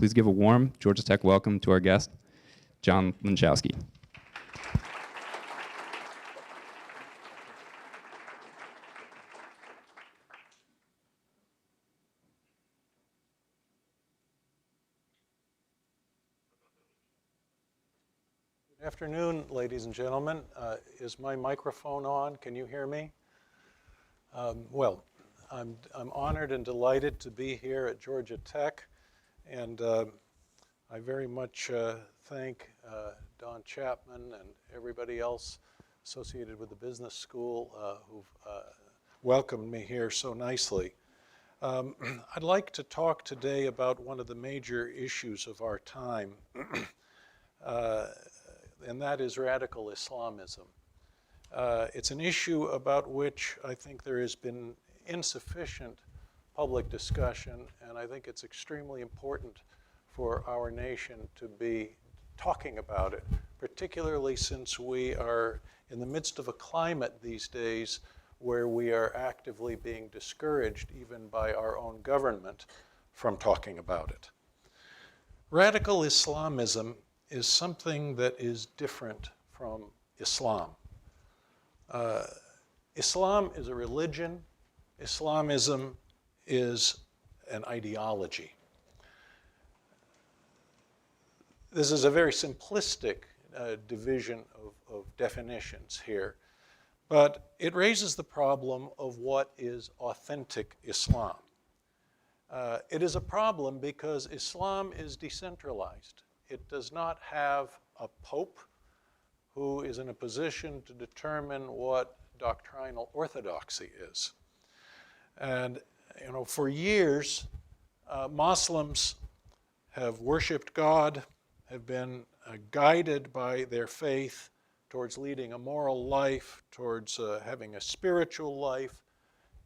Please give a warm Georgia Tech welcome to our guest, John Lenczowski. Good afternoon, ladies and gentlemen. Is my microphone on? Can you hear me? Well, I'm honored and delighted to be here at Georgia Tech, and I very much thank Don Chapman and everybody else associated with the business school who've welcomed me here so nicely. I'd like to talk today about one of the major issues of our time, and that is radical Islamism. It's an issue about which I think there has been insufficient public discussion, and I think it's extremely important for our nation to be talking about it, particularly since we are in the midst of a climate these days where we are actively being discouraged, even by our own government, from talking about it. Radical Islamism is something that is different from Islam. Islam is a religion. Islamism is an ideology. This is a very simplistic division of definitions here, but it raises the problem of what is authentic Islam. It is a problem because Islam is decentralized. It does not have a pope who is in a position to determine what doctrinal orthodoxy is. And for years, Muslims have worshiped God, have been guided by their faith towards leading a moral life, towards having a spiritual life,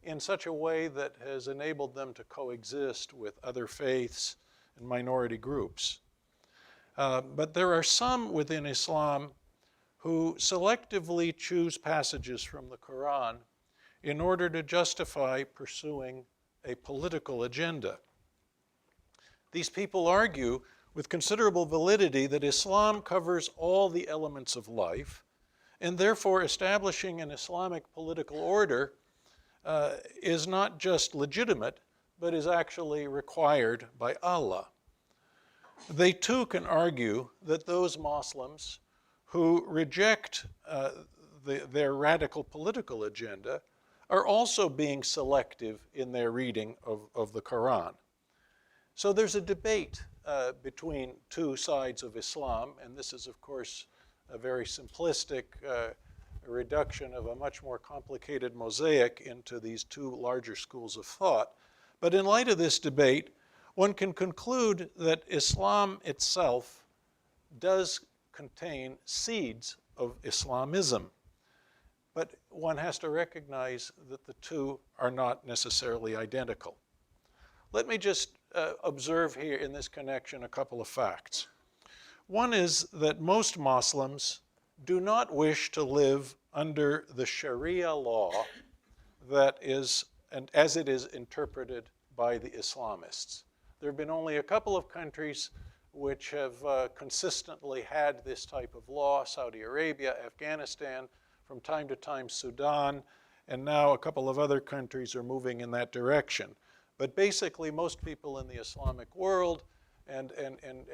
in such a way that has enabled them to coexist with other faiths and minority groups. But there are some within Islam who selectively choose passages from the Quran in order to justify pursuing a political agenda. These people argue with considerable validity that Islam covers all the elements of life, and therefore establishing an Islamic political order is not just legitimate, but is actually required by Allah. They too can argue that those Muslims who reject their radical political agenda are also being selective in their reading of the Quran. So there's a debate between two sides of Islam, and this is, of course, a very simplistic reduction of a much more complicated mosaic into these two larger schools of thought. But in light of this debate, one can conclude that Islam itself does contain seeds of Islamism. But one has to recognize that the two are not necessarily identical. Let me just observe here in this connection a couple of facts. One is that most Muslims do not wish to live under the Sharia law that is, and as it is interpreted by the Islamists. There have been only a couple of countries which have consistently had this type of law: Saudi Arabia, Afghanistan, from time to time Sudan, and now a couple of other countries are moving in that direction. But basically, most people in the Islamic world, and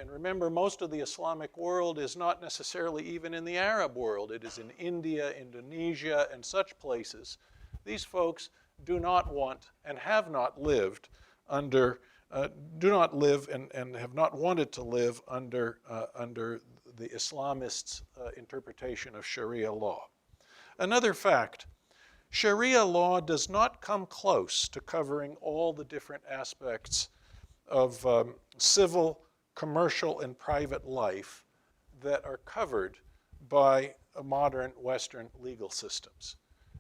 remember, most of the Islamic world is not necessarily even in the Arab world. It is in India, Indonesia, and such places. These folks do not want and have not lived under, do not live and have not wanted to live under the Islamists' interpretation of Sharia law. Another fact: Sharia law does not come close to covering all the different aspects of civil, commercial, and private life that are covered by modern Western legal systems.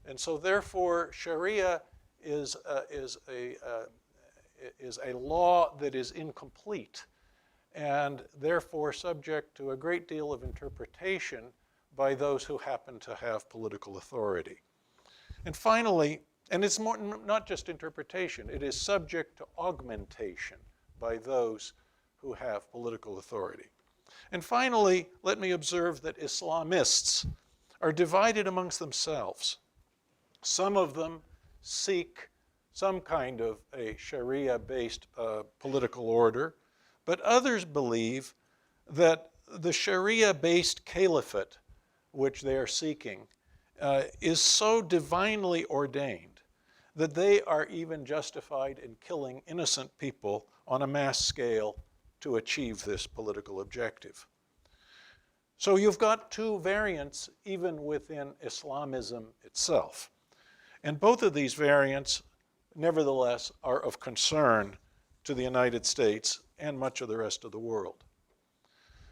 And so therefore, Sharia is a law that is incomplete and therefore subject to a great deal of interpretation by those who happen to have political authority. And finally, and it's not just interpretation, it is subject to augmentation by those who have political authority. And finally, let me observe that Islamists are divided amongst themselves. Some of them seek some kind of a Sharia-based political order, but others believe that the Sharia-based caliphate, which they are seeking, is so divinely ordained that they are even justified in killing innocent people on a mass scale to achieve this political objective. So you've got two variants even within Islamism itself. And both of these variants, nevertheless, are of concern to the United States and much of the rest of the world.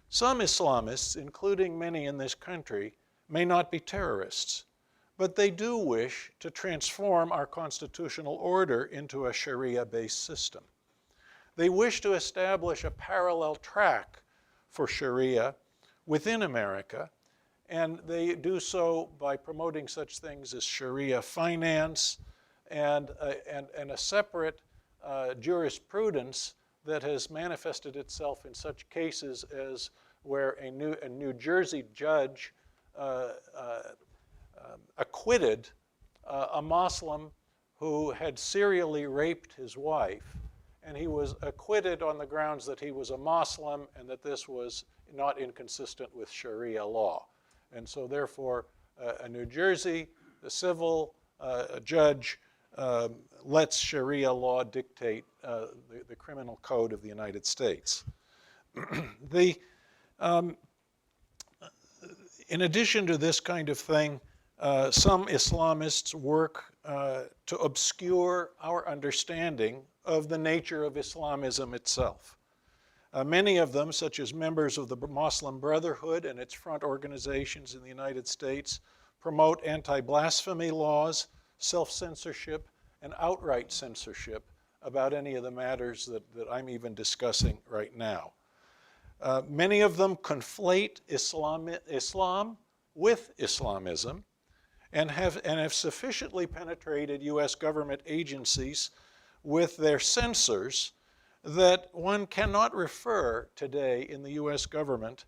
Some Islamists, including many in this country, may not be terrorists, but they do wish to transform our constitutional order into a Sharia-based system. They wish to establish a parallel track for Sharia within America, and they do so by promoting such things as Sharia finance and a separate jurisprudence that has manifested itself in such cases as where a New Jersey judge acquitted a Muslim who had serially raped his wife, and he was acquitted on the grounds that he was a Muslim and that this was not inconsistent with Sharia law. And so therefore, a New Jersey civil judge lets Sharia law dictate the criminal code of the United States. In addition to this kind of thing, some Islamists work to obscure our understanding of the nature of Islamism itself. Many of them, such as members of the Muslim Brotherhood and its front organizations in the United States, promote anti-blasphemy laws, self-censorship, and outright censorship about any of the matters that I'm even discussing right now. Many of them conflate Islam with Islamism and have sufficiently penetrated U.S. government agencies with their censors that one cannot refer today in the U.S. government,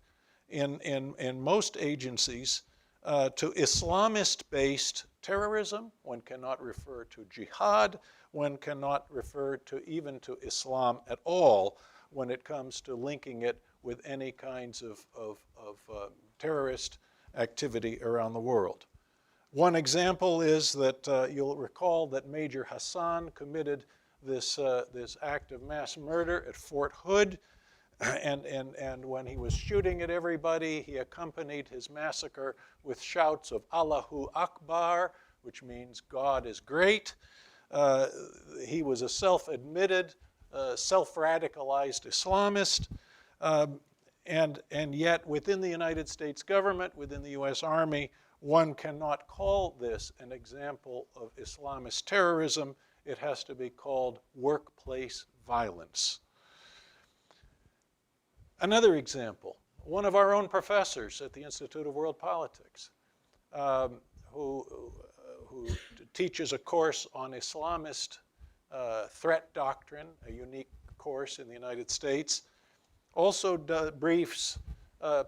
in most agencies, to Islamist-based terrorism. One cannot refer to jihad. One cannot refer to even to Islam at all when it comes to linking it with any kinds of terrorist activity around the world. One example is that you'll recall that Major Hassan committed this act of mass murder at Fort Hood, and when he was shooting at everybody, he accompanied his massacre with shouts of Allahu Akbar, which means God is great. He was a self-admitted, self-radicalized Islamist, and yet within the United States government, within the U.S. Army, one cannot call this an example of Islamist terrorism. It has to be called workplace violence. Another example, one of our own professors at the Institute of World Politics, who teaches a course on Islamist threat doctrine, a unique course in the United States, also briefs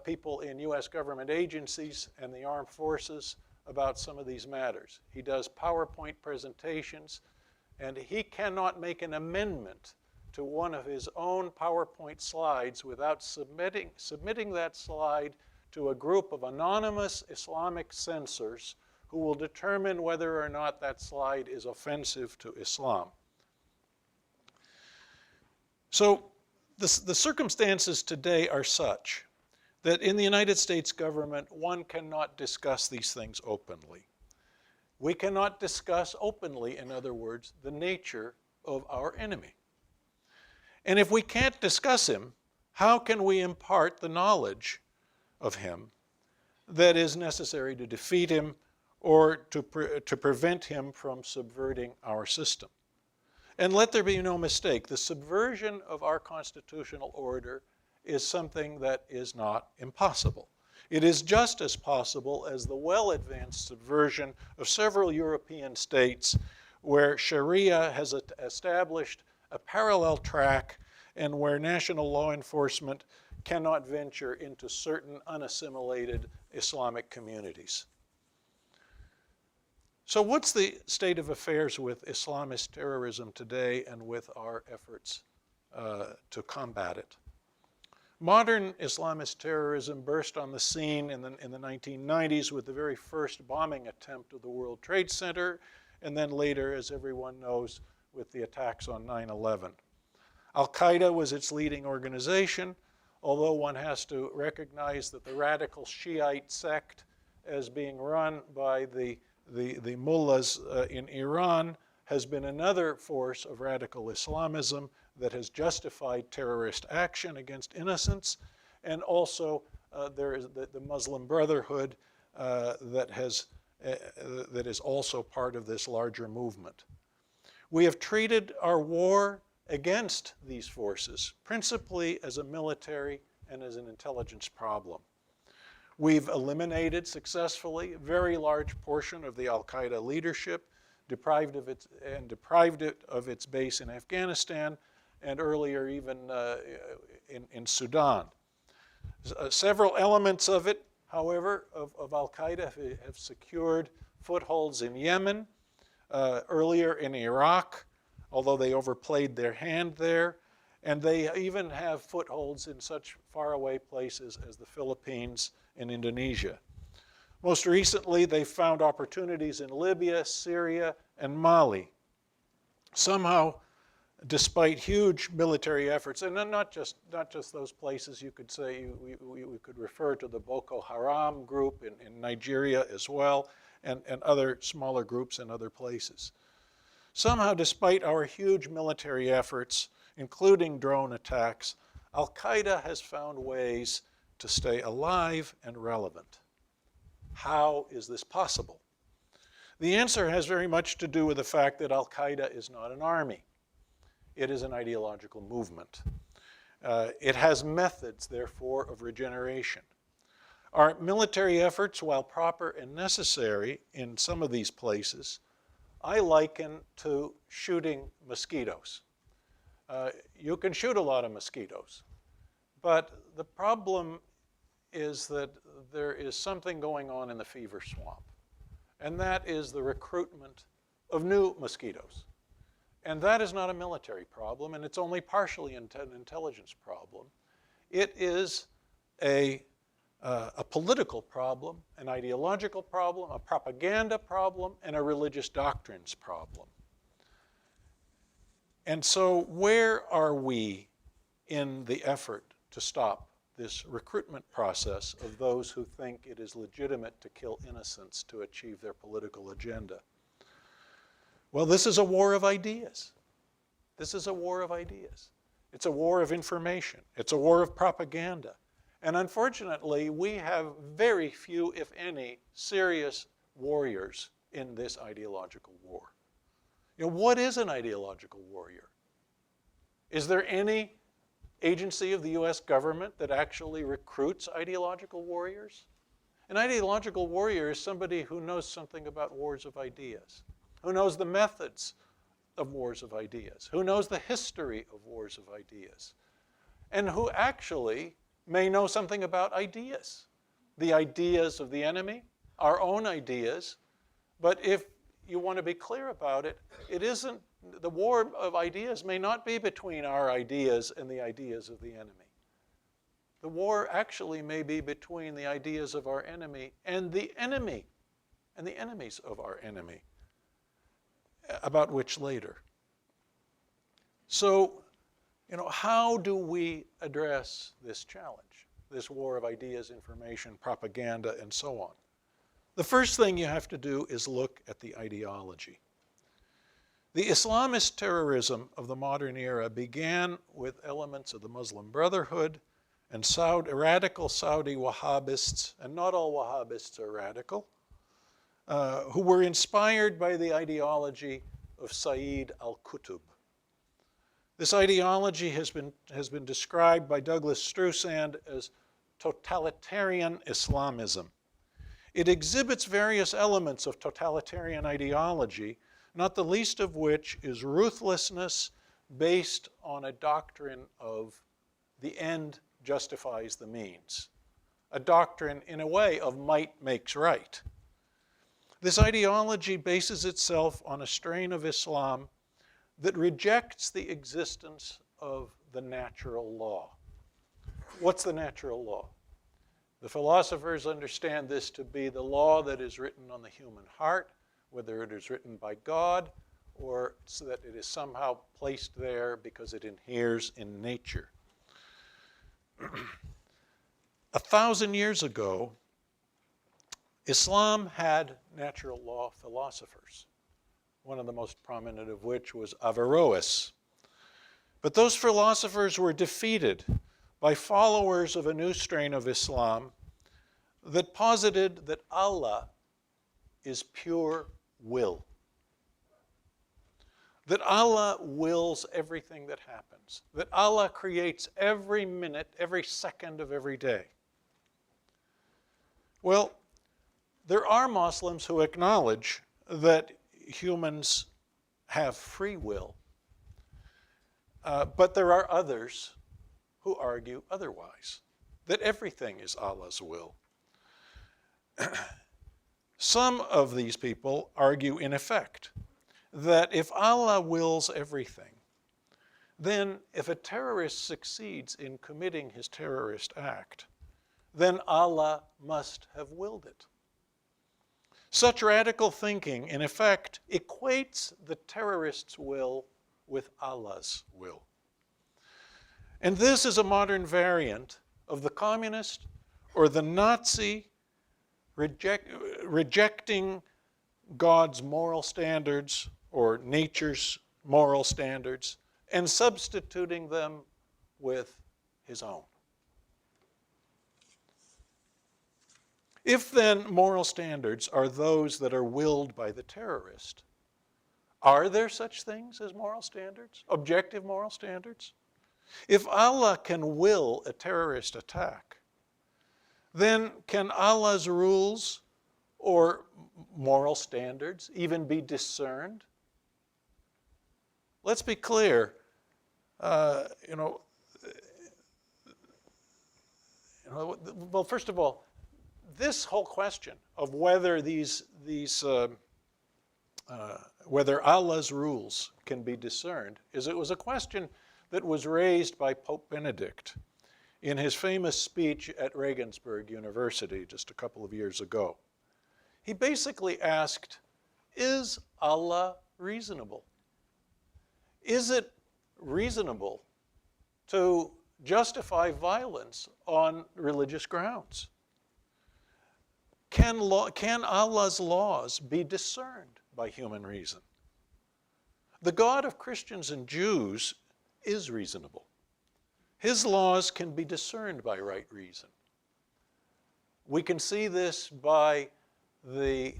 people in U.S. government agencies and the armed forces about some of these matters. He does PowerPoint presentations, and he cannot make an amendment to one of his own PowerPoint slides without submitting that slide to a group of anonymous Islamic censors who will determine whether or not that slide is offensive to Islam. So the circumstances today are such that in the United States government, one cannot discuss these things openly. We cannot discuss openly, in other words, the nature of our enemy. And if we can't discuss him, how can we impart the knowledge of him that is necessary to defeat him or to prevent him from subverting our system? And let there be no mistake, the subversion of our constitutional order is something that is not impossible. It is just as possible as the well-advanced subversion of several European states where Sharia has established a parallel track and where national law enforcement cannot venture into certain unassimilated Islamic communities. So what's the state of affairs with Islamist terrorism today and with our efforts to combat it? Modern Islamist terrorism burst on the scene in the 1990s with the very first bombing attempt of the World Trade Center, and then later, as everyone knows, with the attacks on 9/11. Al-Qaeda was its leading organization, although one has to recognize that the radical Shiite sect, as being run by the mullahs in Iran, has been another force of radical Islamism that has justified terrorist action against innocents, and also there is the Muslim Brotherhood that is also part of this larger movement. We have treated our war against these forces principally as a military and as an intelligence problem. We've eliminated successfully a very large portion of the Al-Qaeda leadership, deprived it of its base in Afghanistan, and earlier even in Sudan. Several elements of it, however, of Al-Qaeda have secured footholds in Yemen, earlier in Iraq, although they overplayed their hand there, and they even have footholds in such faraway places as the Philippines and Indonesia. Most recently, they found opportunities in Libya, Syria, and Mali. Somehow, despite huge military efforts, and not just those places, you could say, we could refer to the Boko Haram group in Nigeria as well, and other smaller groups in other places. Somehow, despite our huge military efforts, including drone attacks, Al-Qaeda has found ways to stay alive and relevant. How is this possible? The answer has very much to do with the fact that Al-Qaeda is not an army. It is an ideological movement. It has methods, therefore, of regeneration. Our military efforts, while proper and necessary in some of these places, I liken to shooting mosquitoes. You can shoot a lot of mosquitoes, but the problem is that there is something going on in the fever swamp, and that is the recruitment of new mosquitoes. And that is not a military problem, and it's only partially an intelligence problem. It is a political problem, an ideological problem, a propaganda problem, and a religious doctrines problem. And so where are we in the effort to stop this recruitment process of those who think it is legitimate to kill innocents to achieve their political agenda? Well, this is a war of ideas. This is a war of ideas. It's a war of information. It's a war of propaganda. And unfortunately, we have very few, if any, serious warriors in this ideological war. You know, what is an ideological warrior? Is there any agency of the US government that actually recruits ideological warriors? An ideological warrior is somebody who knows something about wars of ideas, who knows the methods of wars of ideas, who knows the history of wars of ideas, and who actually may know something about ideas, the ideas of the enemy, our own ideas. But if you want to be clear about it, it isn't, the war of ideas may not be between our ideas and the ideas of the enemy. The war actually may be between the ideas of our enemy and the enemy, and the enemies of our enemy, about which later. So, you know, how do we address this challenge, this war of ideas, information, propaganda, and so on? The first thing you have to do is look at the ideology. The Islamist terrorism of the modern era began with elements of the Muslim Brotherhood and radical Saudi Wahhabists, and not all Wahhabists are radical, who were inspired by the ideology of Sayyid al-Qutb. This ideology has been described by Douglas Strussand as totalitarian Islamism. It exhibits various elements of totalitarian ideology, not the least of which is ruthlessness, based on a doctrine of the end justifies the means, a doctrine, in a way, of might makes right. This ideology bases itself on a strain of Islam that rejects the existence of the natural law. What's the natural law? The philosophers understand this to be the law that is written on the human heart, whether it is written by God or so that it is somehow placed there because it inheres in nature. 1,000 years ago, Islam had natural law philosophers, one of the most prominent of which was Averroes. But those philosophers were defeated by followers of a new strain of Islam that posited that Allah is pure will. That Allah wills everything that happens. That Allah creates every minute, every second of every day. Well, there are Muslims who acknowledge that humans have free will, but there are others who argue otherwise, that everything is Allah's will. Some of these people argue, in effect, that if Allah wills everything, then if a terrorist succeeds in committing his terrorist act, then Allah must have willed it. Such radical thinking, in effect, equates the terrorist's will with Allah's will. And this is a modern variant of the communist or the Nazi rejecting God's moral standards or nature's moral standards and substituting them with his own. If then moral standards are those that are willed by the terrorist, are there such things as moral standards, objective moral standards? If Allah can will a terrorist attack, then can Allah's rules or moral standards even be discerned? Let's be clear. Well, first of all, this whole question of whether whether Allah's rules can be discerned it was a question that was raised by Pope Benedict in his famous speech at Regensburg University just a couple of years ago. He basically asked, is Allah reasonable? Is it reasonable to justify violence on religious grounds? Can Allah's laws be discerned by human reason? The God of Christians and Jews is reasonable. His laws can be discerned by right reason. We can see this by the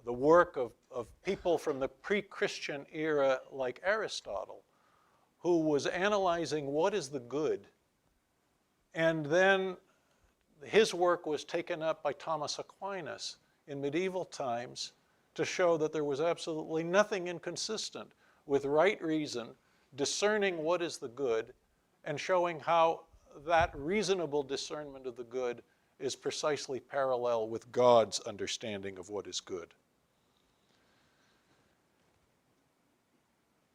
work of people from the pre-Christian era like Aristotle, who was analyzing what is the good, and then his work was taken up by Thomas Aquinas in medieval times to show that there was absolutely nothing inconsistent with right reason, discerning what is the good, and showing how that reasonable discernment of the good is precisely parallel with God's understanding of what is good.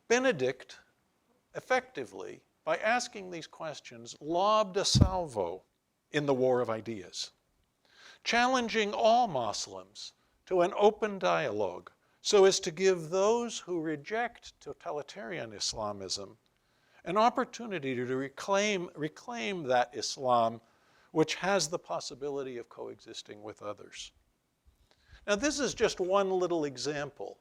Benedict, effectively, by asking these questions, lobbed a salvo in the war of ideas, challenging all Muslims to an open dialogue so as to give those who reject totalitarian Islamism an opportunity to reclaim that Islam which has the possibility of coexisting with others. Now, this is just one little example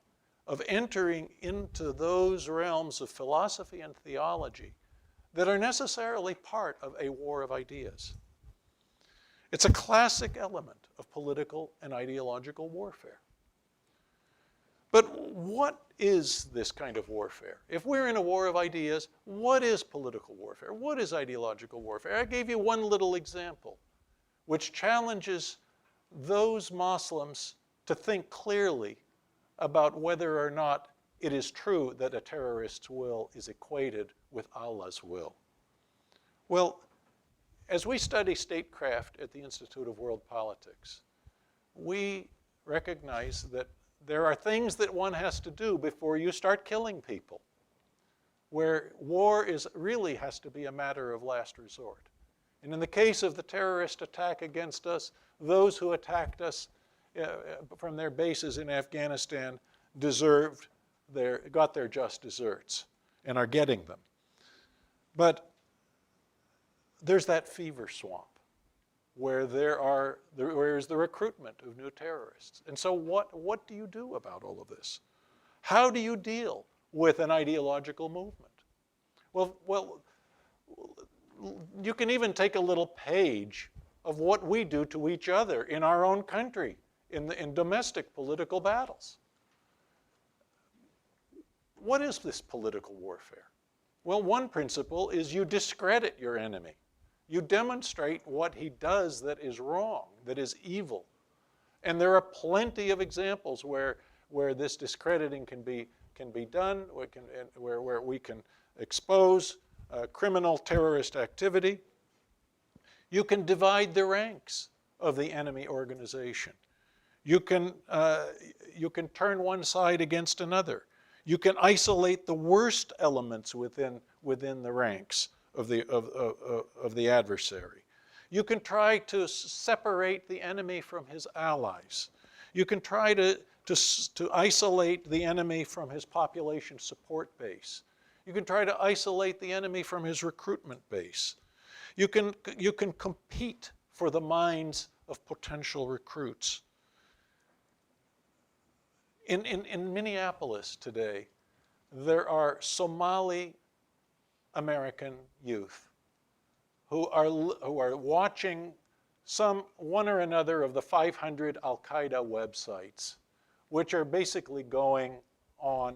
of entering into those realms of philosophy and theology that are necessarily part of a war of ideas. It's a classic element of political and ideological warfare. But what is this kind of warfare? If we're in a war of ideas, what is political warfare? What is ideological warfare? I gave you one little example, which challenges those Muslims to think clearly about whether or not it is true that a terrorist's will is equated with Allah's will. Well, as we study statecraft at the Institute of World Politics, we recognize that there are things that one has to do before you start killing people, where war really has to be a matter of last resort. And in the case of the terrorist attack against us, those who attacked us from their bases in Afghanistan got their just deserts and are getting them. But there's that fever swamp where there is the recruitment of new terrorists. And so what do you do about all of this? How do you deal with an ideological movement? Well, you can even take a little page of what we do to each other in our own country in domestic political battles. What is this political warfare? Well, one principle is you discredit your enemy. You demonstrate what he does that is wrong, that is evil. And there are plenty of examples where this discrediting can be done, where we can expose criminal terrorist activity. You can divide the ranks of the enemy organization. You can turn one side against another. You can isolate the worst elements within the ranks of the adversary. You can try to separate the enemy from his allies. You can try to isolate the enemy from his population support base. You can try to isolate the enemy from his recruitment base. You can compete for the minds of potential recruits. In Minneapolis today, there are Somali American youth who are watching one or another of the 500 Al-Qaeda websites, which are basically going on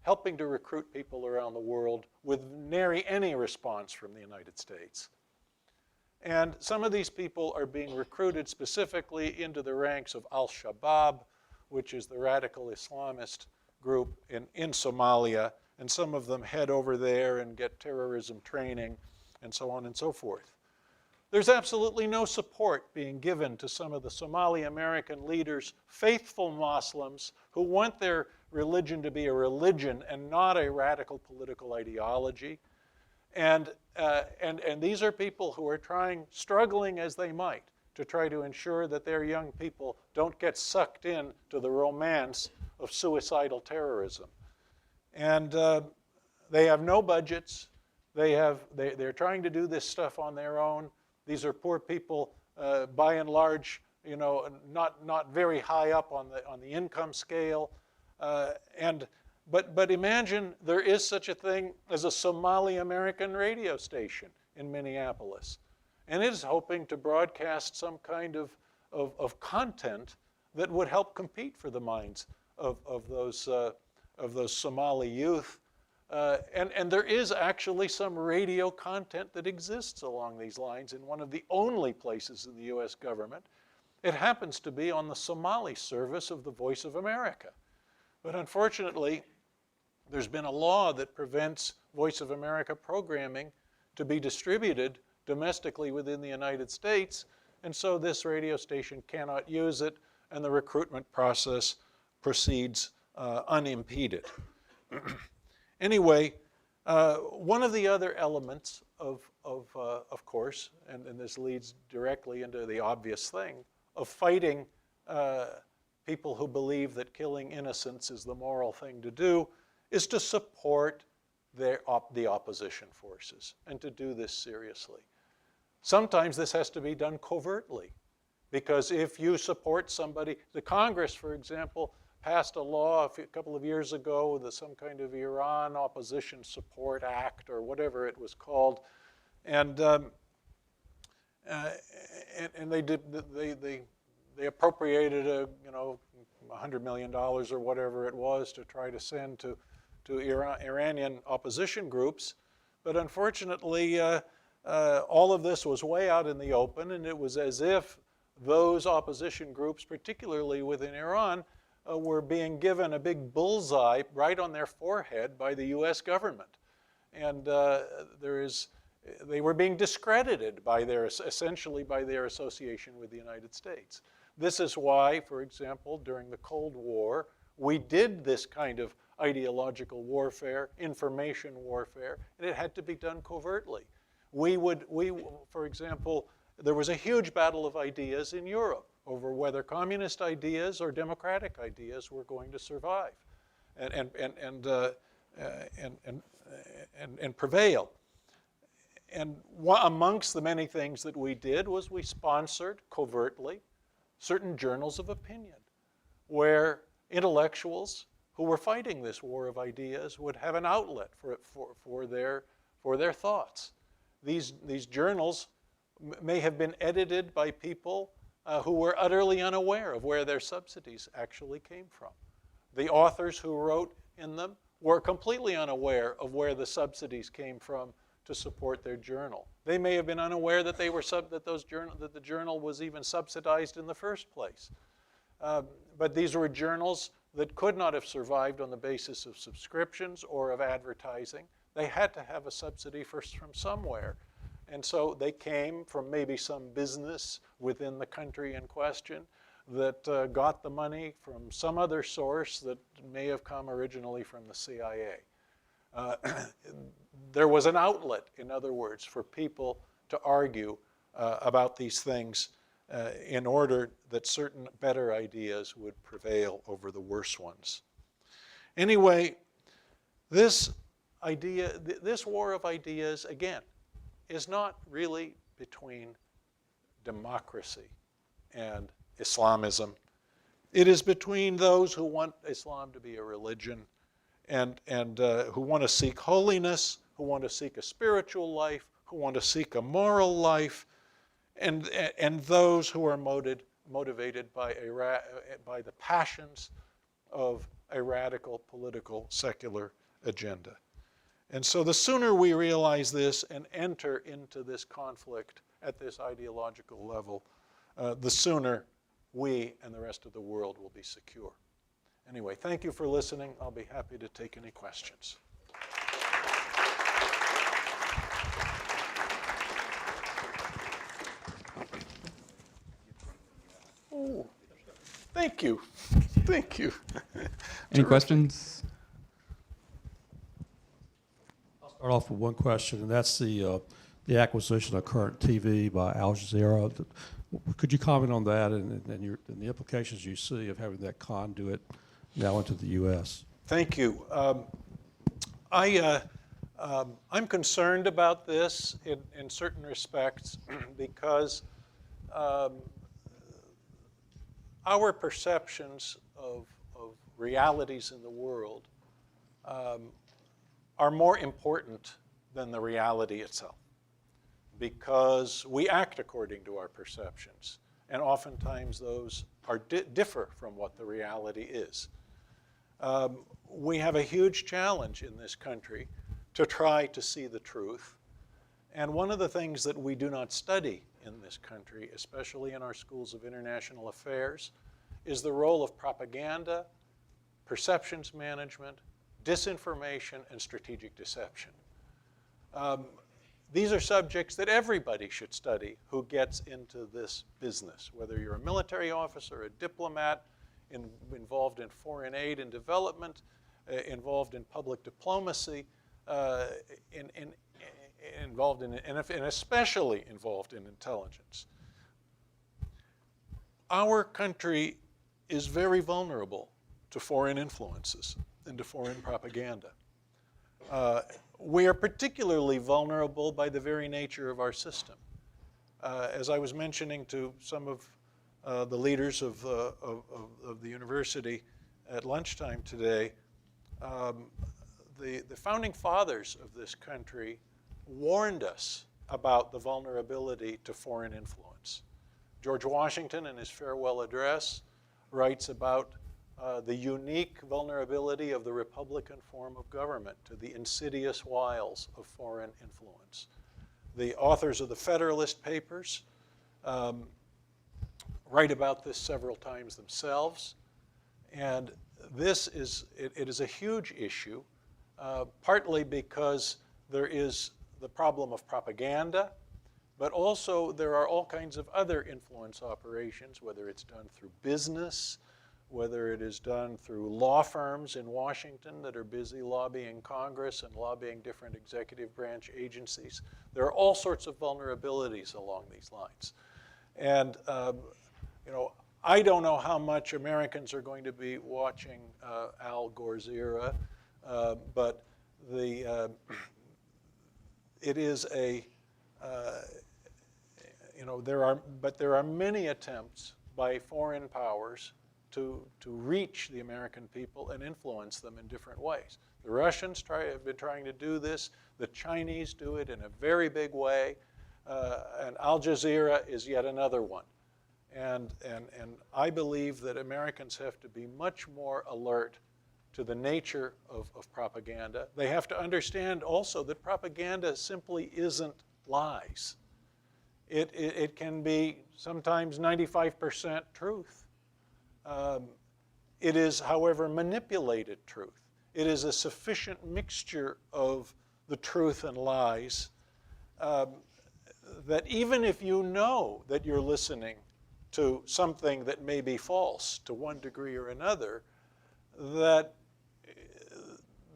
helping to recruit people around the world with nary any response from the United States. And some of these people are being recruited specifically into the ranks of Al-Shabaab, which is the radical Islamist group in Somalia, and some of them head over there and get terrorism training and so on and so forth. There's absolutely no support being given to some of the Somali American leaders, faithful Muslims who want their religion to be a religion and not a radical political ideology. And these are people who are struggling as they might, to try to ensure that their young people don't get sucked in to the romance of suicidal terrorism. And they have no budgets. They're trying to do this stuff on their own. These are poor people, by and large, not very high up on the income scale. But imagine there is such a thing as a Somali American radio station in Minneapolis. And it is hoping to broadcast some kind of content that would help compete for the minds of those Somali youth. And there is actually some radio content that exists along these lines in one of the only places in the U.S. government. It happens to be on the Somali service of the Voice of America. But unfortunately, there's been a law that prevents Voice of America programming to be distributed domestically within the United States, and so this radio station cannot use it, and the recruitment process proceeds unimpeded. Anyway, one of the other elements of course, and this leads directly into the obvious thing, of fighting people who believe that killing innocents is the moral thing to do, is to support the opposition forces, and to do this seriously. Sometimes this has to be done covertly, because if you support somebody, the Congress, for example, passed a law a couple of years ago, some kind of Iran Opposition Support Act, or whatever it was called, and they appropriated $100 million or whatever it was to try to send to Iranian opposition groups, but unfortunately all of this was way out in the open, and it was as if those opposition groups, particularly within Iran, were being given a big bullseye right on their forehead by the US government. And they were being discredited by essentially by their association with the United States. This is why, for example, during the Cold War, we did this kind of ideological warfare, information warfare, and it had to be done covertly. For example, there was a huge battle of ideas in Europe over whether communist ideas or democratic ideas were going to survive and prevail. And amongst the many things that we did was we sponsored covertly certain journals of opinion where intellectuals who were fighting this war of ideas would have an outlet for their thoughts. These journals may have been edited by people who were utterly unaware of where their subsidies actually came from. The authors who wrote in them were completely unaware of where the subsidies came from to support their journal. They may have been unaware that the journal was even subsidized in the first place. But these were journals that could not have survived on the basis of subscriptions or of advertising. They had to have a subsidy first from somewhere. And so they came from maybe some business within the country in question that got the money from some other source that may have come originally from the CIA. There was an outlet, in other words, for people to argue about these things in order that certain better ideas would prevail over the worse ones. Anyway, this war of ideas, again, is not really between democracy and Islamism. It is between those who want Islam to be a religion and who want to seek holiness, who want to seek a spiritual life, who want to seek a moral life, and those who are motivated by the passions of a radical political secular agenda. And so the sooner we realize this and enter into this conflict at this ideological level, the sooner we and the rest of the world will be secure. Anyway, thank you for listening. I'll be happy to take any questions. Oh, thank you. Thank you. Any questions? I'll start off with one question, and that's the acquisition of current TV by Al Jazeera. Could you comment on that and the implications you see of having that conduit now into the U.S.? Thank you. I'm concerned about this in certain respects because our perceptions of realities in the world are more important than the reality itself, because we act according to our perceptions, and oftentimes those are differ from what the reality is. We have a huge challenge in this country to try to see the truth, and one of the things that we do not study in this country, especially in our schools of international affairs, is the role of propaganda, perceptions management, disinformation, and strategic deception. These are subjects that everybody should study who gets into this business, whether you're a military officer, a diplomat, involved in foreign aid and development, involved in public diplomacy, involved in, and especially involved in intelligence. Our country is very vulnerable to foreign influences and to foreign propaganda. We are particularly vulnerable by the very nature of our system. As I was mentioning to some of the leaders of the university at lunchtime today, the founding fathers of this country warned us about the vulnerability to foreign influence. George Washington, in his farewell address, writes about the unique vulnerability of the Republican form of government to the insidious wiles of foreign influence. The authors of the Federalist Papers write about this several times themselves, And this is, it is a huge issue, partly because there is the problem of propaganda, but also there are all kinds of other influence operations, whether it's done through business, whether it is done through law firms in Washington that are busy lobbying Congress and lobbying different executive branch agencies. There are all sorts of vulnerabilities along these lines. And you know, I don't know how much Americans are going to be watching Al Gore's era, but it is a, you know, there are many attempts by foreign powers to reach the American people and influence them in different ways. The Russians have been trying to do this. The Chinese do it in a very big way. And Al Jazeera is yet another one. And I believe that Americans have to be much more alert to the nature of propaganda. They have to understand also that propaganda simply isn't lies. It can be sometimes 95% truth. It is, however, manipulated truth. It is a sufficient mixture of the truth and lies that even if you know that you're listening to something that may be false to one degree or another, that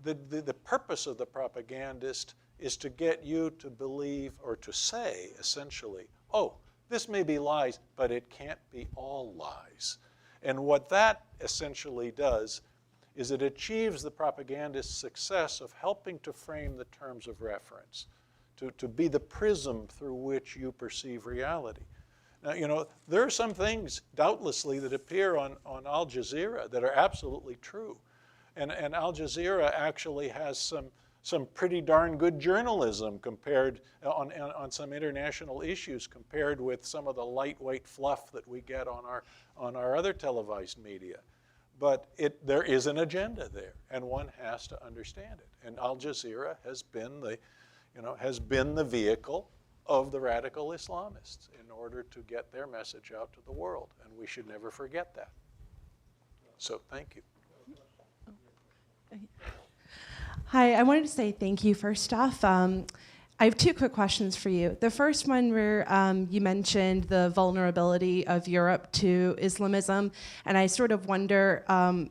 the purpose of the propagandist is to get you to believe or to say, essentially, oh, this may be lies, but it can't be all lies. And what that essentially does is it achieves the propagandist's success of helping to frame the terms of reference, to be the prism through which you perceive reality. Now, you know, there are some things, doubtlessly, that appear on Al Jazeera that are absolutely true. And Al Jazeera actually has some pretty darn good journalism compared on some international issues compared with some of the lightweight fluff that we get on our other televised media. But there is an agenda there, and one has to understand it. And Al Jazeera has been the vehicle of the radical Islamists in order to get their message out to the world, and we should never forget that. So thank you. Hi, I wanted to say thank you first off. I have two quick questions for you. The first one where you mentioned the vulnerability of Europe to Islamism, and I sort of wonder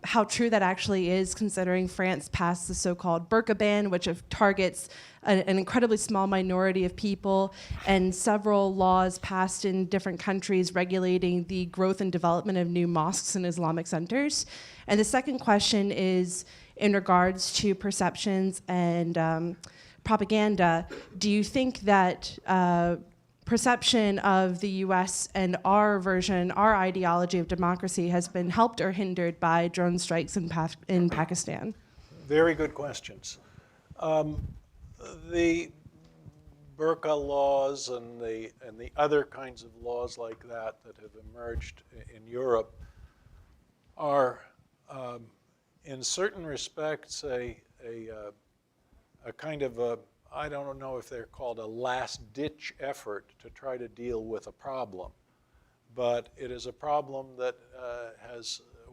how true that actually is, considering France passed the so-called burqa ban, which targets an incredibly small minority of people, and several laws passed in different countries regulating the growth and development of new mosques and Islamic centers. And the second question is in regards to perceptions and propaganda. Do you think that perception of the US and our version, our ideology of democracy has been helped or hindered by drone strikes in Pakistan? Very good questions. The burqa laws and the other kinds of laws like that have emerged in Europe are, in certain respects, a kind of a, I don't know if they're called a last-ditch effort to try to deal with a problem. But it is a problem that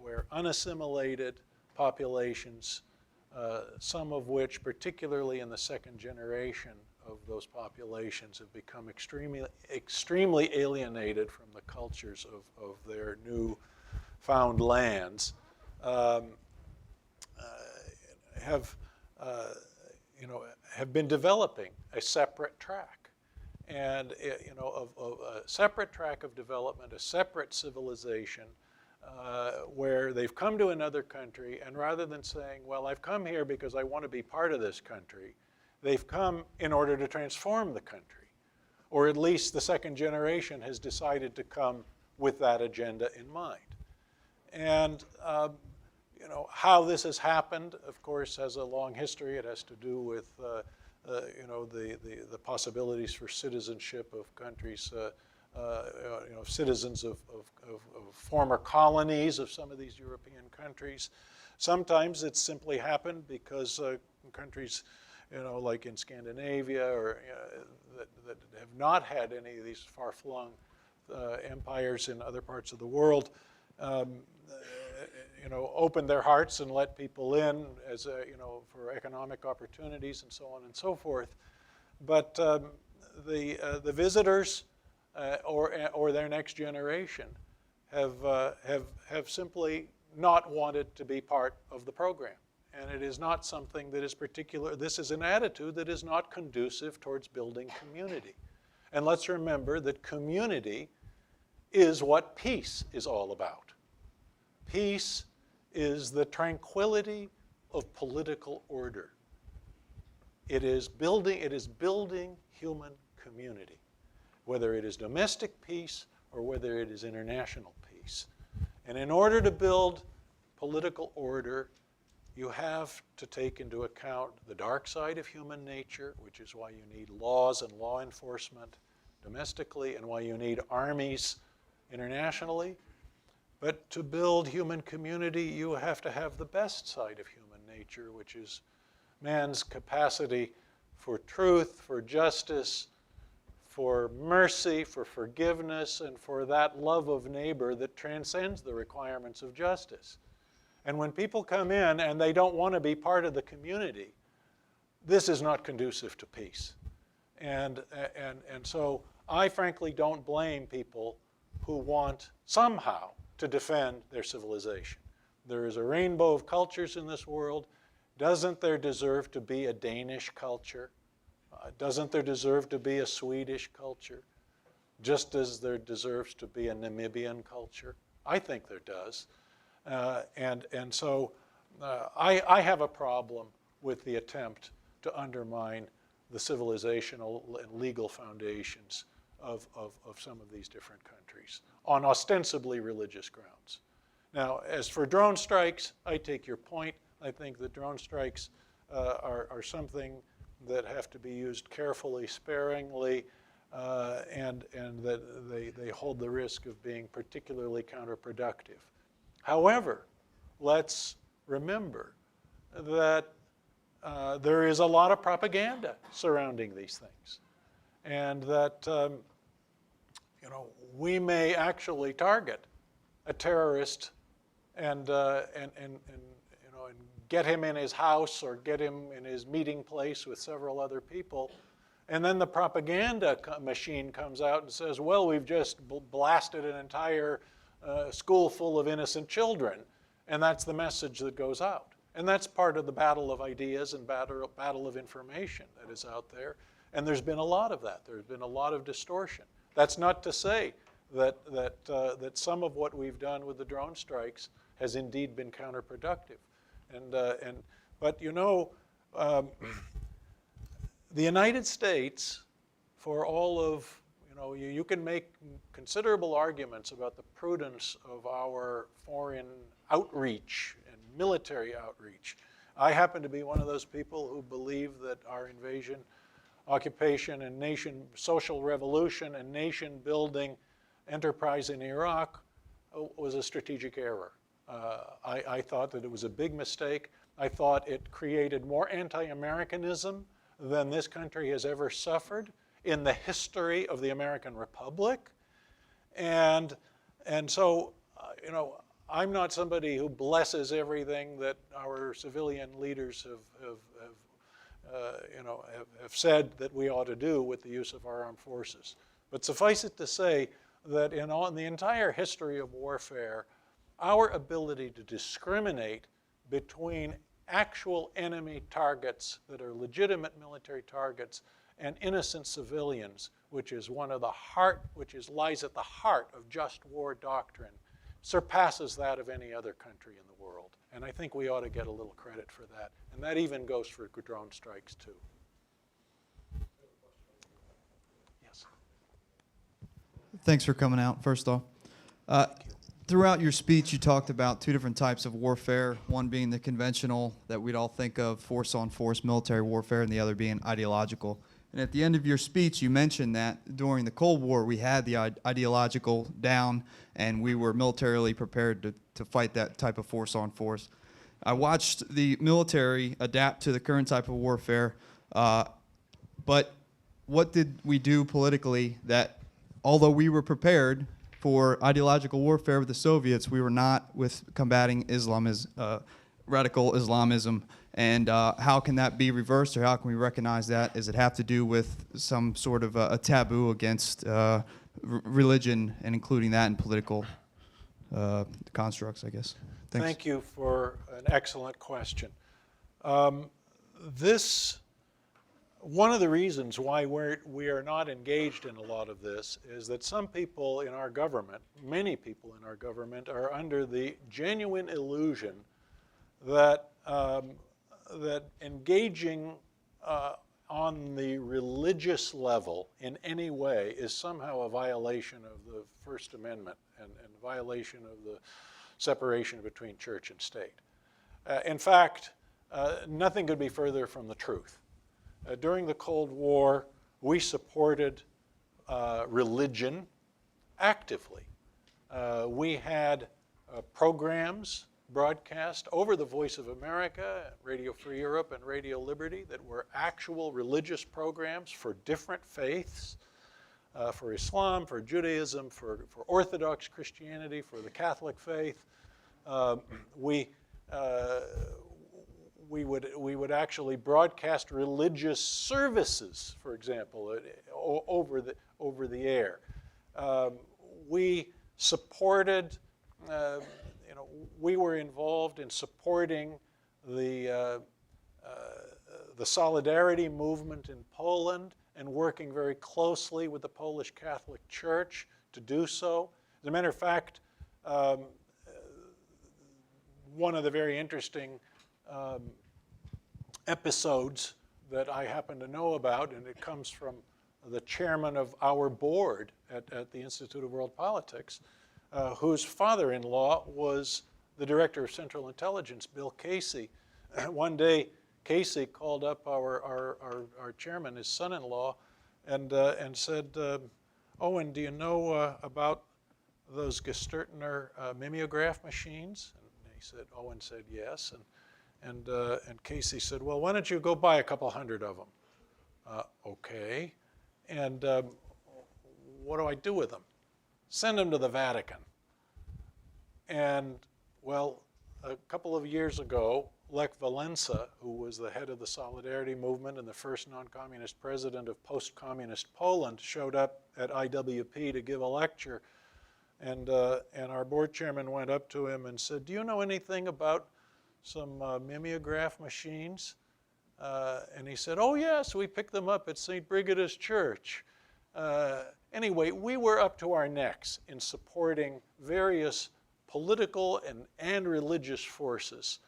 where unassimilated populations, some of which, particularly in the second generation of those populations, have become extremely alienated from the cultures of their new found lands, have been developing a separate track, and a separate track of development, a separate civilization, where they've come to another country, and rather than saying, well, I've come here because I want to be part of this country, they've come in order to transform the country, or at least the second generation has decided to come with that agenda in mind. And how this has happened, of course, has a long history. It has to do with the possibilities for citizenship of countries, citizens of former colonies of some of these European countries. Sometimes it's simply happened because countries, like in Scandinavia, or that have not had any of these far-flung empires in other parts of the world, open their hearts and let people in as for economic opportunities and so on and so forth. But the visitors or their next generation have simply not wanted to be part of the program. And it is not something that is particular. This is an attitude that is not conducive towards building community. And let's remember that community is what peace is all about. Peace is the tranquility of political order. It is building human community, whether it is domestic peace or whether it is international peace. And in order to build political order, you have to take into account the dark side of human nature, which is why you need laws and law enforcement domestically and why you need armies internationally. But to build human community, you have to have the best side of human nature, which is man's capacity for truth, for justice, for mercy, for forgiveness, and for that love of neighbor that transcends the requirements of justice. And when people come in and they don't want to be part of the community, this is not conducive to peace. And so I frankly don't blame people who want somehow to defend their civilization. There is a rainbow of cultures in this world. Doesn't there deserve to be a Danish culture? Doesn't there deserve to be a Swedish culture? Just as there deserves to be a Namibian culture? I think there does. And so I have a problem with the attempt to undermine the civilizational and legal foundations of some of these different countries on ostensibly religious grounds. Now, as for drone strikes, I take your point. I think that drone strikes are something that have to be used carefully, sparingly, and that they hold the risk of being particularly counterproductive. However, let's remember that there is a lot of propaganda surrounding these things, and that we may actually target a terrorist and get him in his house or get him in his meeting place with several other people, and then the propaganda machine comes out and says, well, we've just blasted an entire school full of innocent children, and that's the message that goes out. And that's part of the battle of ideas and battle of information that is out there. And there's been a lot of that. There's been a lot of distortion. That's not to say that some of what we've done with the drone strikes has indeed been counterproductive. But the United States, for all of, you can make considerable arguments about the prudence of our foreign outreach and military outreach. I happen to be one of those people who believe that our invasion, occupation, and social revolution and nation-building enterprise in Iraq was a strategic error. I thought that it was a big mistake. I thought it created more anti-Americanism than this country has ever suffered in the history of the American Republic. And so, I'm not somebody who blesses everything that our civilian leaders have said that we ought to do with the use of our armed forces. But suffice it to say that in the entire history of warfare, our ability to discriminate between actual enemy targets that are legitimate military targets and innocent civilians, which lies at the heart of just war doctrine, surpasses that of any other country in the world. And I think we ought to get a little credit for that. And that even goes for drone strikes too. Yes. Thanks for coming out, first off. Throughout your speech, you talked about two different types of warfare, one being the conventional that we'd all think of, force-on-force military warfare, and the other being ideological. And at the end of your speech, you mentioned that during the Cold War, we had the ideological down, and we were militarily prepared to fight that type of force-on-force. I watched the military adapt to the current type of warfare, but what did we do politically that, although we were prepared, for ideological warfare with the Soviets, we were not with combating radical Islamism. And how can that be reversed, or how can we recognize that? Does it have to do with some sort of a taboo against religion, and including that in political constructs, I guess? Thanks. Thank you for an excellent question. One of the reasons why we are not engaged in a lot of this is that some people in our government, many people in our government, are under the genuine illusion that that engaging on the religious level in any way is somehow a violation of the First Amendment and a violation of the separation between church and state. In fact, nothing could be further from the truth. During the Cold War, we supported religion actively. We had programs broadcast over the Voice of America, Radio Free Europe, and Radio Liberty that were actual religious programs for different faiths, for Islam, for Judaism, for Orthodox Christianity, for the Catholic faith. We would actually broadcast religious services, for example, over the air. We supported, we were involved in supporting the solidarity movement in Poland and working very closely with the Polish Catholic Church to do so. As a matter of fact, one of the very interesting episodes that I happen to know about, and it comes from the chairman of our board at the Institute of World Politics, whose father-in-law was the director of Central Intelligence, Bill Casey. One day, Casey called up our chairman, his son-in-law, and said, "Owen, do you know about those Gestirtner mimeograph machines?" And Owen said yes, and Casey said, "Well, why don't you go buy a couple hundred of them?" Okay. And what do I do with them? Send them to the Vatican. And, well, a couple of years ago, Lech Walesa, who was the head of the Solidarity movement and the first non-communist president of post-communist Poland, showed up at IWP to give a lecture. And our board chairman went up to him and said, "Do you know anything about some mimeograph machines?" And he said, "Oh yes, we picked them up at St. Brigida's Church." Anyway, we were up to our necks in supporting various political and religious forces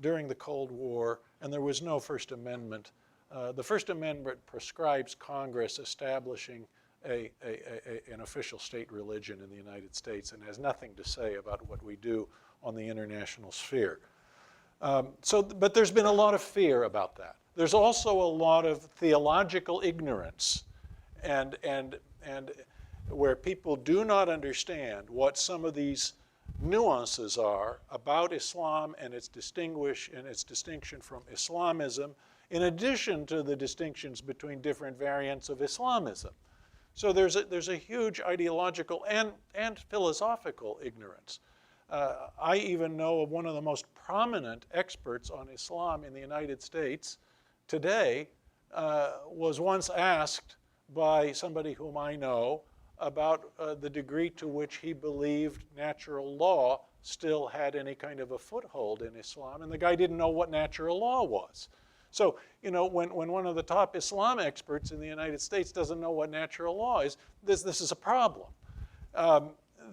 during the Cold War, and there was no First Amendment. The First Amendment prescribes Congress establishing an official state religion in the United States and has nothing to say about what we do on the international sphere. But there's been a lot of fear about that. There's also a lot of theological ignorance and where people do not understand what some of these nuances are about Islam and its distinction from Islamism, in addition to the distinctions between different variants of Islamism. So there's a huge ideological and philosophical ignorance. I even know of one of the most prominent experts on Islam in the United States today was once asked by somebody whom I know about the degree to which he believed natural law still had any kind of a foothold in Islam, and the guy didn't know what natural law was. So, when one of the top Islam experts in the United States doesn't know what natural law is, this is a problem.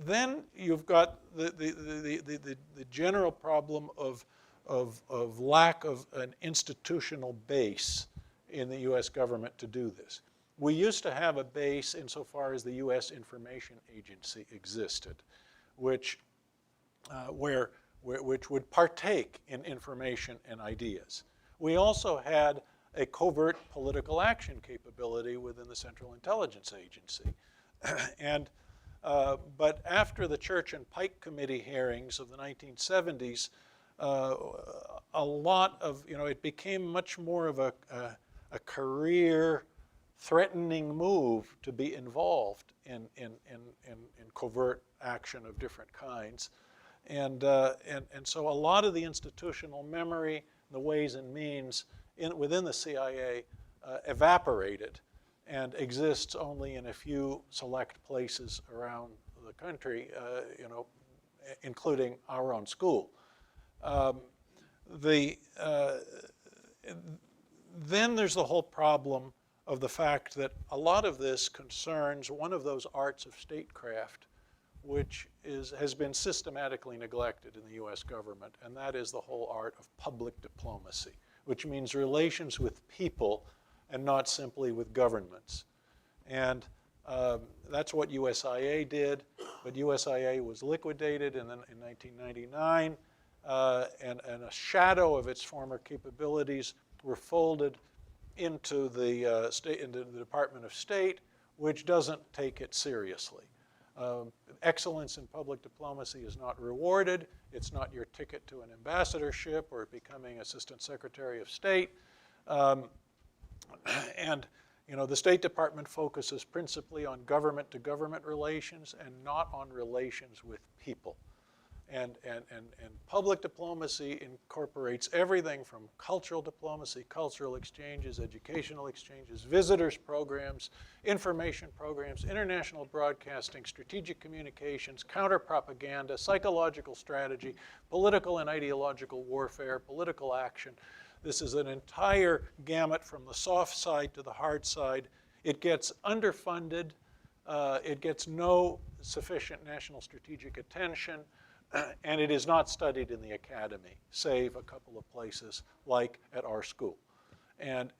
Then you've got the general problem of lack of an institutional base in the U.S. government to do this. We used to have a base insofar as the U.S. Information Agency existed, which would partake in information and ideas. We also had a covert political action capability within the Central Intelligence Agency. But after the Church and Pike Committee hearings of the 1970s, a lot of, it became much more of a career threatening move to be involved in covert action of different kinds. And so a lot of the institutional memory, the ways and means within the CIA evaporated and exists only in a few select places around the country, including our own school. Then there's the whole problem of the fact that a lot of this concerns one of those arts of statecraft which has been systematically neglected in the US government, and that is the whole art of public diplomacy, which means relations with people and not simply with governments. And that's what USIA did, but USIA was liquidated in 1999, and a shadow of its former capabilities were folded into the Department of State, which doesn't take it seriously. Excellence in public diplomacy is not rewarded. It's not your ticket to an ambassadorship or becoming Assistant Secretary of State. And the State Department focuses principally on government-to-government relations and not on relations with people. And public diplomacy incorporates everything from cultural diplomacy, cultural exchanges, educational exchanges, visitors programs, information programs, international broadcasting, strategic communications, counter-propaganda, psychological strategy, political and ideological warfare, political action. This is an entire gamut from the soft side to the hard side. It gets underfunded. It gets no sufficient national strategic attention. And it is not studied in the academy, save a couple of places like at our school. And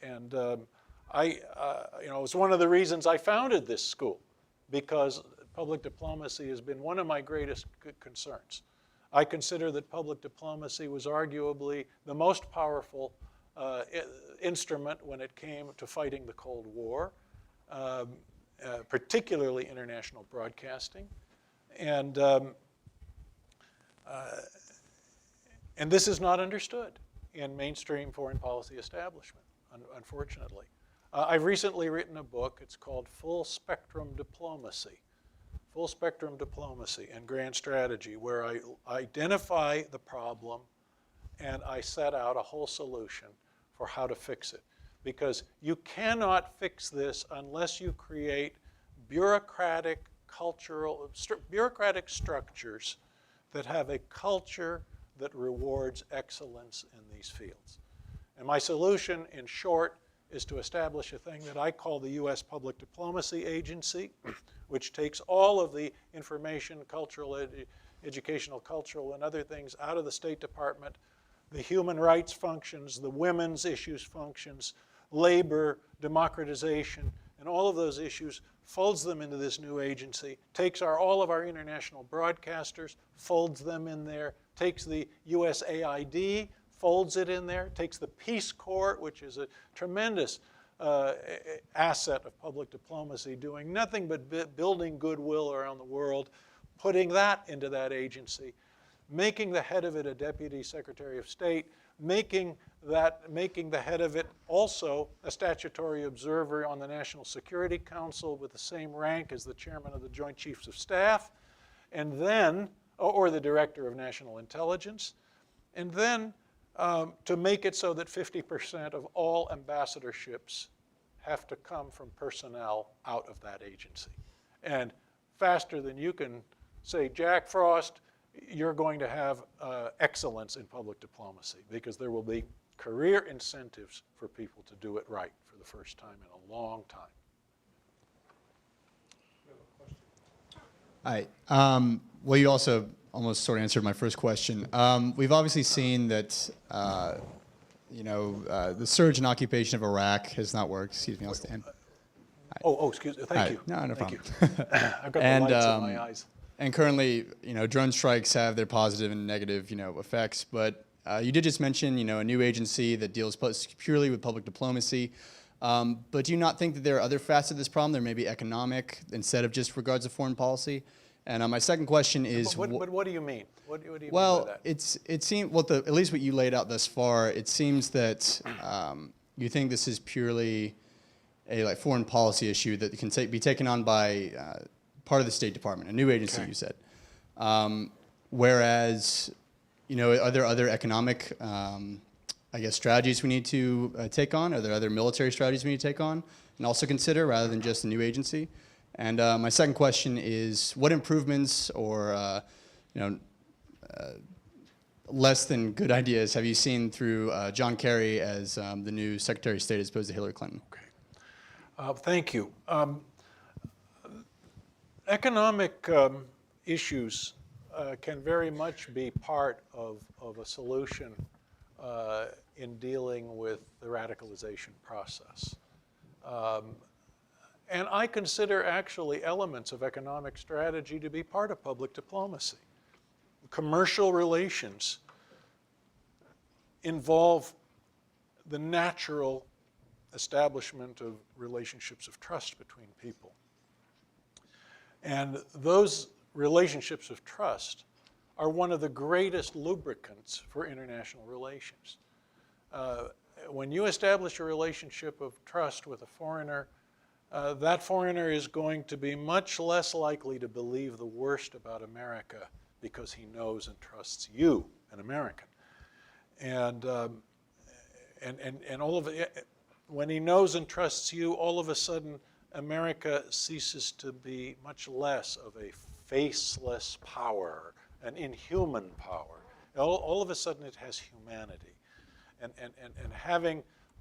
it's one of the reasons I founded this school, because public diplomacy has been one of my greatest concerns. I consider that public diplomacy was arguably the most powerful instrument when it came to fighting the Cold War, particularly international broadcasting. And this is not understood in mainstream foreign policy establishment, unfortunately. I've recently written a book. It's called Full Spectrum Diplomacy. Full Spectrum Diplomacy and Grand Strategy, where I identify the problem and I set out a whole solution for how to fix it. Because you cannot fix this unless you create bureaucratic structures that have a culture that rewards excellence in these fields. And my solution, in short, is to establish a thing that I call the US Public Diplomacy Agency, which takes all of the information, cultural, educational, cultural, and other things out of the State Department, the human rights functions, the women's issues functions, labor, democratization, and all of those issues, folds them into this new agency, takes all of our international broadcasters, folds them in there, takes the USAID, folds it in there, takes the Peace Corps, which is a tremendous asset of public diplomacy, doing nothing but building goodwill around the world, putting that into that agency, making the head of it a Deputy Secretary of State, making the head of it also a statutory observer on the National Security Council with the same rank as the chairman of the Joint Chiefs of Staff, and then, or the Director of National Intelligence, and then to make it so that 50% of all ambassadorships have to come from personnel out of that agency. And faster than you can say, Jack Frost, you're going to have excellence in public diplomacy, because there will be career incentives for people to do it right for the first time in a long time. Hi. Well, you also almost sort of answered my first question. We've obviously seen that, the surge in occupation of Iraq has not worked. Excuse me, I'll stand. Excuse me. Thank you. No Thank problem. I've got the lights in my eyes. And currently, drone strikes have their positive and negative, effects. But you did just mention, a new agency that deals purely with public diplomacy. But do you not think that there are other facets of this problem? There may be economic instead of just regards to foreign policy. And my second question is, But what do you mean? What do you mean by well, that? it seems at least what you laid out thus far, it seems that you think this is purely a like foreign policy issue that can be taken on by part of the State Department, a new agency, you said. Whereas, are there other economic, strategies we need to take on? Are there other military strategies we need to take on and also consider rather than just a new agency? And my second question is, what improvements or, less than good ideas have you seen through John Kerry as the new Secretary of State as opposed to Hillary Clinton? Okay. Thank you. Economic issues can very much be part of a solution in dealing with the radicalization process. And I consider actually elements of economic strategy to be part of public diplomacy. Commercial relations involve the natural establishment of relationships of trust between people. And those relationships of trust are one of the greatest lubricants for international relations. When you establish a relationship of trust with a foreigner, that foreigner is going to be much less likely to believe the worst about America because he knows and trusts you, an American. And all of it, when he knows and trusts you, all of a sudden America ceases to be much less of a faceless power, an inhuman power. All of a sudden it has humanity. And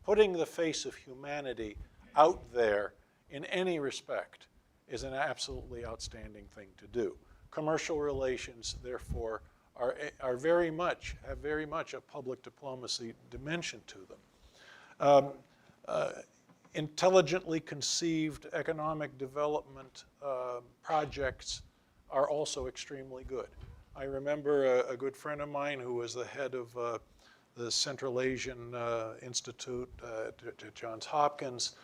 putting the face of humanity out there in any respect is an absolutely outstanding thing to do. Commercial relations, therefore, have very much a public diplomacy dimension to them. Intelligently conceived economic development projects are also extremely good. I remember a good friend of mine who was the head of the Central Asian Institute at Johns Hopkins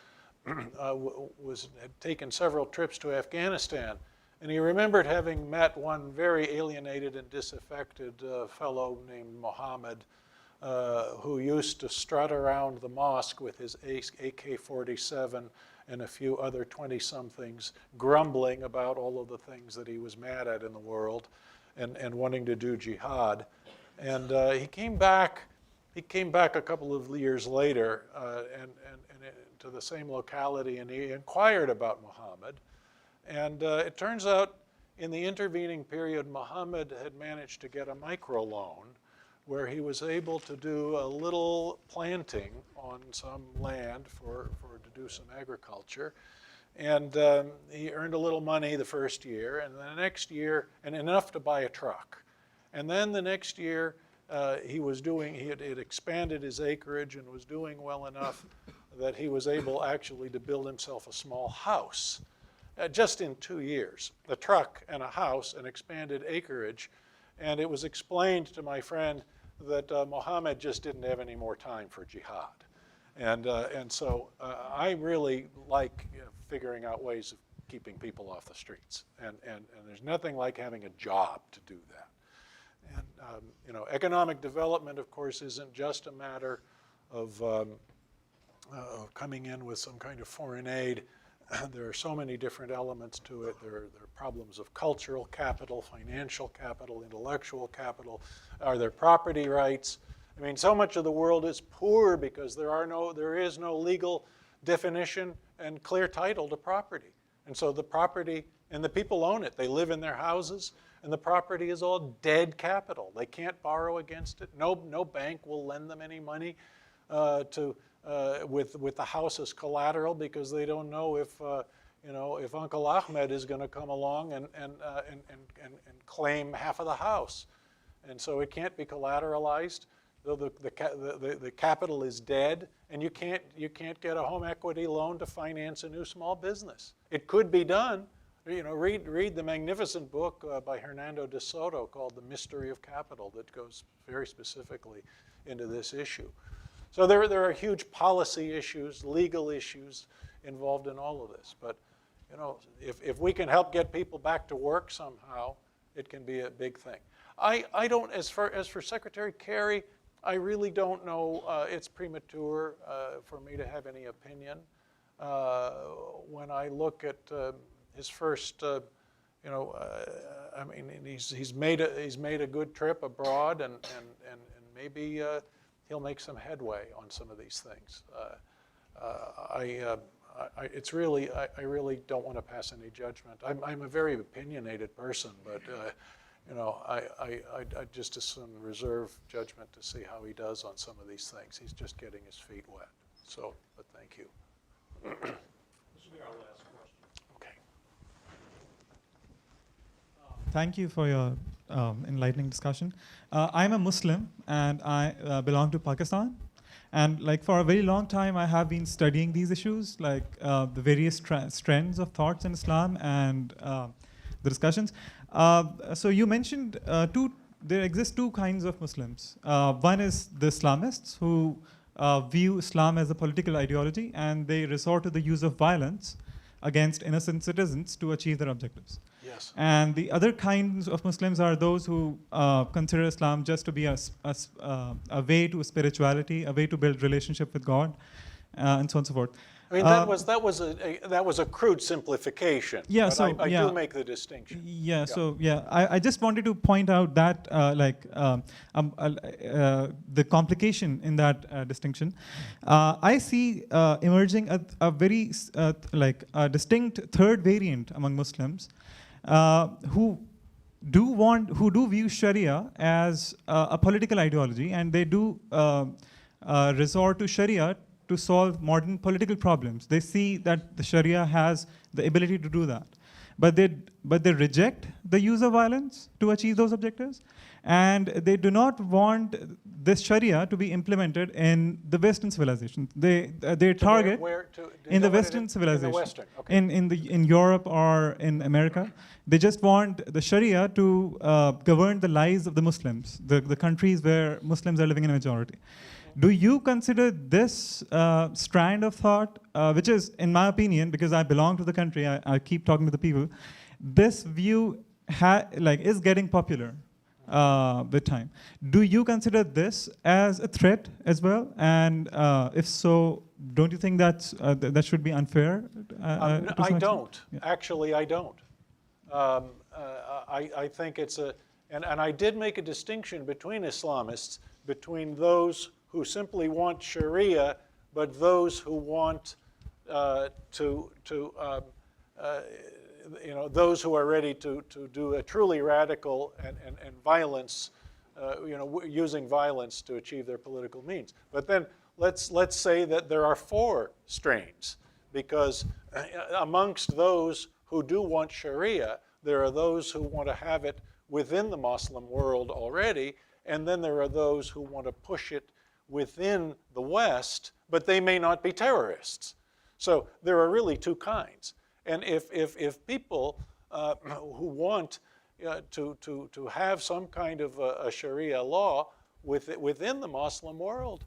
had taken several trips to Afghanistan. And he remembered having met one very alienated and disaffected fellow named Mohammed, who used to strut around the mosque with his AK-47 and a few other 20-somethings, grumbling about all of the things that he was mad at in the world and wanting to do jihad. And he came back a couple of years later and to the same locality, and he inquired about Mohammed. And it turns out in the intervening period, Mohammed had managed to get a microloan where he was able to do a little planting on some land to do some agriculture. And he earned a little money the first year, and the next year, and enough to buy a truck. And then the next year, he had expanded his acreage and was doing well enough that he was able actually to build himself a small house. Just in 2 years, a truck and a house and expanded acreage. And it was explained to my friend that Mohammed just didn't have any more time for jihad. And so I really like figuring out ways of keeping people off the streets. And there's nothing like having a job to do that. And economic development, of course, isn't just a matter of coming in with some kind of foreign aid. There are so many different elements to it. There are problems of cultural capital, financial capital, intellectual capital. Are there property rights? I mean, so much of the world is poor because there is no legal definition and clear title to property. And so the property, and the people own it. They live in their houses, and the property is all dead capital. They can't borrow against it. No bank will lend them any money with the house as collateral because they don't know if Uncle Ahmed is going to come along and claim half of the house, and so it can't be collateralized. The capital is dead, and you can't get a home equity loan to finance a new small business. It could be done. Read the magnificent book by Hernando de Soto called The Mystery of Capital that goes very specifically into this issue. So there are huge policy issues, legal issues involved in all of this. But if we can help get people back to work somehow, it can be a big thing. I don't, as for Secretary Kerry, I really don't know. It's premature for me to have any opinion. when I look at his first, I mean, he's made a good trip abroad, and maybe he'll make some headway on some of these things. I really don't want to pass any judgment. I'm a very opinionated person, but I just as soon reserve judgment to see how he does on some of these things. He's just getting his feet wet. So, but thank you. This will be our last question. Okay. Thank you for your enlightening discussion. I'm a Muslim and I belong to Pakistan. And like for a very long time, I have been studying these issues, like the various strands of thoughts in Islam and the discussions. So you mentioned there exist two kinds of Muslims. One is the Islamists who view Islam as a political ideology, and they resort to the use of violence against innocent citizens to achieve their objectives. Yes. And the other kinds of Muslims are those who consider Islam just to be a way to spirituality, a way to build relationship with God, and so on and so forth. I mean, that was a crude simplification. Yeah, but so I yeah. do make the distinction. Yeah, so yeah, I just wanted to point out that the complication in that distinction. I see emerging a very distinct third variant among Muslims who do view Sharia as a political ideology, and they do resort to Sharia to solve modern political problems. They see that the Sharia has the ability to do that. But they reject the use of violence to achieve those objectives, and they do not want this Sharia to be implemented in the Western civilization. They target in the Western civilization, in the Western, okay. in Europe or in America. They just want the Sharia to govern the lives of the Muslims, the countries where Muslims are living in a majority. Do you consider this strand of thought, which is, in my opinion, because I belong to the country, I keep talking to the people, this view is getting popular with time. Do you consider this as a threat as well? And if so, don't you think that should be unfair? I don't. Yeah. Actually, I don't. I think it's and I did make a distinction between Islamists, between those who simply want Sharia, but those who want those who are ready to do a truly radical and violence, using violence to achieve their political means. But then let's say that there are four strains, because amongst those who do want Sharia, there are those who want to have it within the Muslim world already, and then there are those who want to push it within the West, but they may not be terrorists. So there are really two kinds. And if people who want to have some kind of a Sharia law within the Muslim world,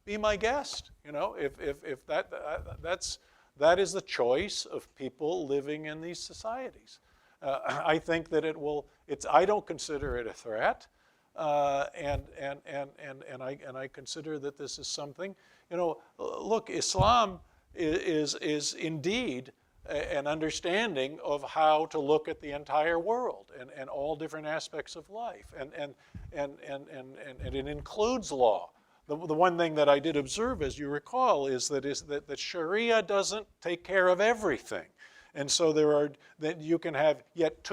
be my guest. If that is the choice of people living in these societies. I think that I don't consider it a threat. And I consider that this is something, look, Islam is indeed an understanding of how to look at the entire world and all different aspects of life, and it includes law. The one thing that I did observe, as you recall, is that Sharia doesn't take care of everything. And so that you can have yet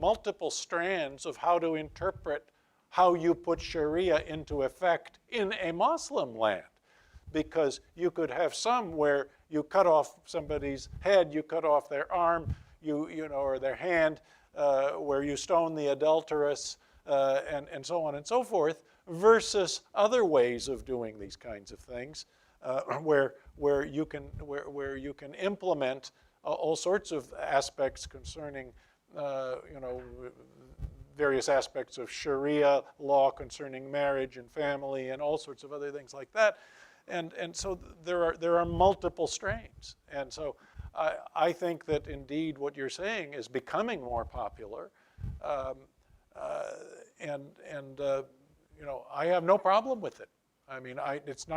multiple strands of how to interpret how you put Sharia into effect in a Muslim land. Because you could have some where you cut off somebody's head, you cut off their arm, or their hand, where you stone the adulteress, and so on and so forth, versus other ways of doing these kinds of things, where you can implement all sorts of aspects concerning, various aspects of Sharia law concerning marriage and family and all sorts of other things like that. And so there are multiple strains. And so I think that indeed what you're saying is becoming more popular. I have no problem with it. I mean, it's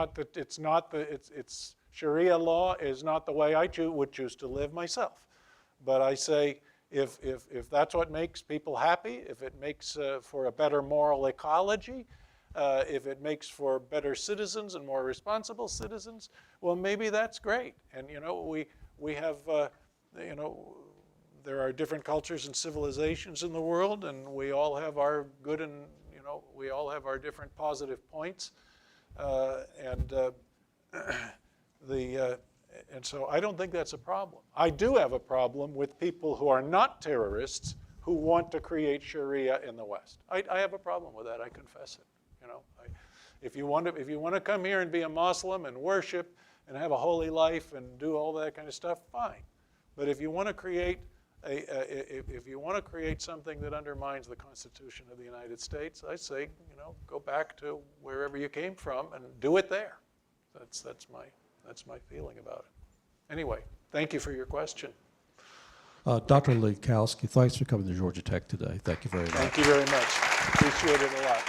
Sharia law is not the way I would choose to live myself. But I say, if that's what makes people happy, if it makes for a better moral ecology, if it makes for better citizens and more responsible citizens, well, maybe that's great. And we have, there are different cultures and civilizations in the world, and we all have our good and, we all have our different positive points. And so I don't think that's a problem. I do have a problem with people who are not terrorists who want to create Sharia in the West. I have a problem with that. I confess it. If you want to come here and be a Muslim and worship and have a holy life and do all that kind of stuff, fine. But if you want to create something that undermines the Constitution of the United States, I say, go back to wherever you came from and do it there. That's my feeling about it. Anyway, thank you for your question. Dr. Lenczowski, thanks for coming to Georgia Tech today. Thank you very much. Thank you very much. Appreciate it a lot.